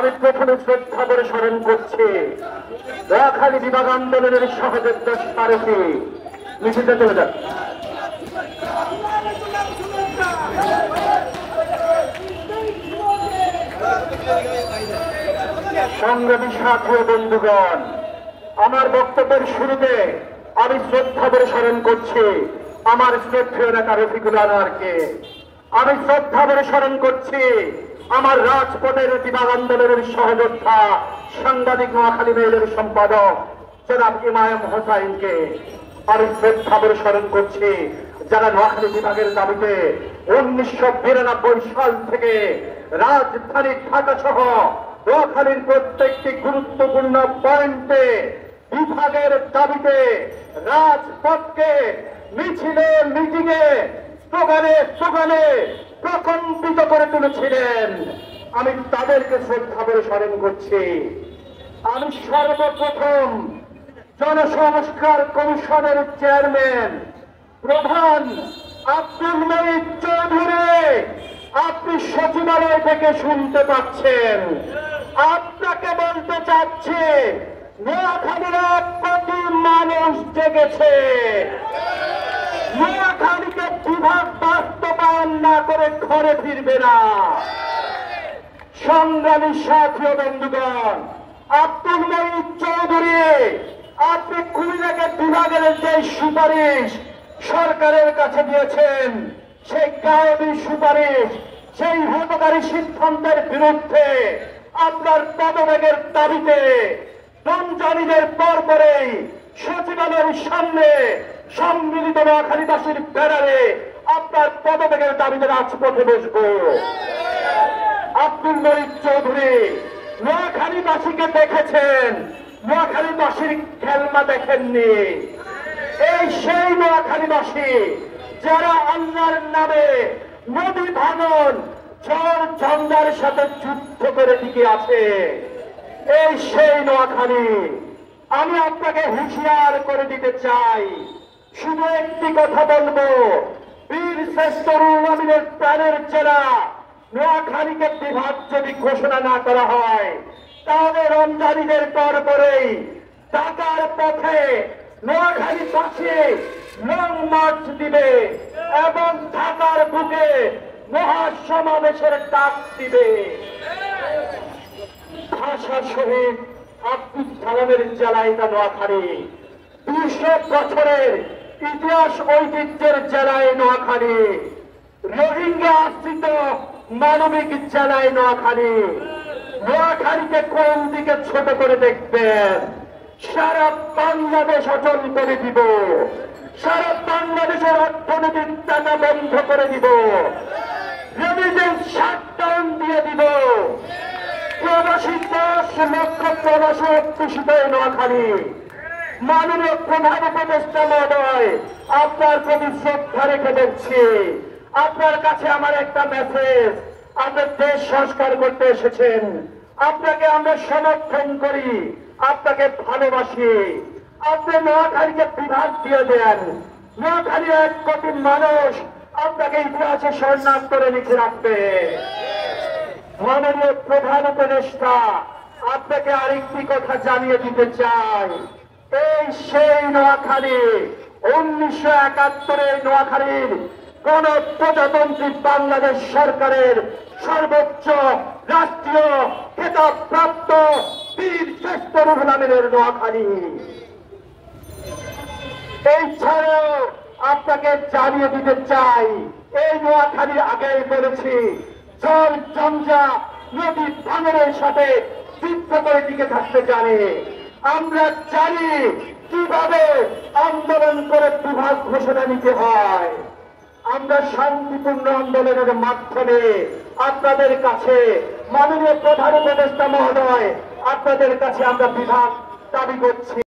আমি প্রথমে শ্রদ্ধা করে স্মরণ করছি নোয়াখালী বিভাগ আন্দোলনের সহযোদ্ধা স্মারকী মিছিলটা চলে যাক। সংগ্রামী সাথী ও বন্ধুগণ, আমার বক্তব্যের শুরুতে আমি শ্রদ্ধা করে স্মরণ করছি আমার শ্রদ্ধেয় নেতা রফিকুল আনোয়ারকে। আমি শ্রদ্ধা করে স্মরণ করছি আমার রাজপথের বিভাগ আন্দোলনের সহযোদ্ধা সাংবাদিক নোয়াখালী মেইলের সম্পাদক জনাব ইমাম হোসাইনকে। আমি শ্রদ্ধা করে স্মরণ করছি যারা নোয়াখালী বিভাগের দাবিতে 1992 সাল থেকে রাজধানী ঢাকা সহ নোয়াখালীর প্রত্যেকটি গুরুত্বপূর্ণ পয়েন্টে বিভাগের দাবিতে রাজপথকে মিছিলে মিটিংয়ে স্লোগানে স্লোগানে প্রকম্পিত করে তুলেছিলেন। আমি তাদেরকে শ্রদ্ধা করে স্মরণ করছি। আমি সর্বপ্রথম জনসংস্কার কমিশনের চেয়ারম্যান প্রধান আব্দুল মঈদ চৌধুরী, আপনি সচিবালয় থেকে শুনতে পাচ্ছেন, আপনাকে বলতে চাচ্ছি নোয়াখালীর প্রতি মানুষ জেগেছে। নোয়াখালীকে বিভাগ বাস্তবায়ন না করে ঘরে ফিরবে না। সংগ্রামী সাথী ও বন্ধুগণ, আব্দুল মঈদ চৌধুরী, আপনি কুমিল্লাকে বিভাগের যে সুপারিশ সরকারের কাছে দিয়েছেন, সেই গায়েবী সুপারিশ, সেই হতকারী সিদ্ধান্তের বিরুদ্ধে আপনার পদত্যাগের দাবিতে রমজানিদের পরপরেই সচিবালয়ের সামনে সম্মিলিত নোয়াখালীবাসীর ব্যানারে আপনার পদত্যাগের দাবিতে রাজপথে বসব। আব্দুল মঈদ চৌধুরী, নোয়াখালীবাসীকে দেখেছেন, নোয়াখালীবাসীর খেলনা দেখেননি। এই সেই নোয়াখালীবাসী যারা আল্লাহর নামে নদী ভাঙন ঝড় ঝঞ্ঝার সাথে যুদ্ধ করে টিকে আছে। এই সেই নোয়াখালী। আমি আপনাকে হুঁশিয়ার করে দিতে চাই, শুধু একটি কথা বলবো, বীর শ্রেষ্ঠ রুহুল আমিনের প্রাণের জেলা নোয়াখালীকে বিভাগ যদি ঘোষণা না করা হয়, তাহলে রমজানিদের পর পরেই ঢাকার পথে নোয়াখালীবাসী লং মার্চ দিবে এবং ঢাকার বুকে মহাসমাবেশের ডাক দিবে। ভাষা শহীদ আব্দুল সালামের জেলা এটা নোয়াখালী। 200 বছরের ইতিহাস ঐতিহ্যের জেলায় নোয়াখালী। রোহিঙ্গা আশ্রিত মানবিক জেলায় নোয়াখালী। নোয়াখালীকে কোন দিকে ছোট করে দেখবেন? সারা বাংলাদেশ অচল করে দিব, সারা বাংলাদেশের অর্থনৈতিক টাকা বন্ধ করে দিব, রেমিটেন্স শাটডাউন দিয়ে দিব। প্রবাসী 10 লক্ষ প্রবাসী অধ্যুষিত নোয়াখালী। মাননীয় প্রধান উপদেষ্টা মহোদয়, আপনার প্রতি শ্রদ্ধা রেখে দেখছি। আপনার কাছে আমার একটা মেসেজ, আপনি দেশ সংস্কার করতে এসেছেন, আপনাকে আমরা সমর্থন করি, আপনাকে ভালোবাসি। আপনি নোয়াখালীকে বিভাগ দিয়ে দেন। নোয়াখালীর 1 কোটি মানুষ আপনাকে ইতিহাসে স্বর্ণাক্ষরে করে লিখে রাখবে। মাননীয় প্রধান উপদেষ্টা, আপনাকে আরেকটি কথা জানিয়ে দিতে চাই, এই সেই নোয়াখালী 1971 নোয়াখালীর গণপ্রজাতন্ত্রী বাংলাদেশ সরকারের সর্বোচ্চ রাষ্ট্রীয় খেতাবপ্রাপ্ত বীর শ্রেষ্ঠ রুহুল আমিনের নোয়াখালী। এই ছাড়াও আপনাকে জানিয়ে দিতে চাই, এই নোয়াখালী আগেই বলেছি ঝড় ঝঞ্ঝা নদী ভাঙনের সাথে যুদ্ধ করে টিকে থাকতে জানে। আমরা জানি কিভাবে আন্দোলন করে বিভাগ ঘোষণা নিতে হয়। আমরা শান্তিপূর্ণ আন্দোলনের মাধ্যমে আপনাদের কাছে, মাননীয় প্রধান উপদেষ্টা মহোদয়, আপনাদের কাছে আমরা বিভাগ দাবি করছি।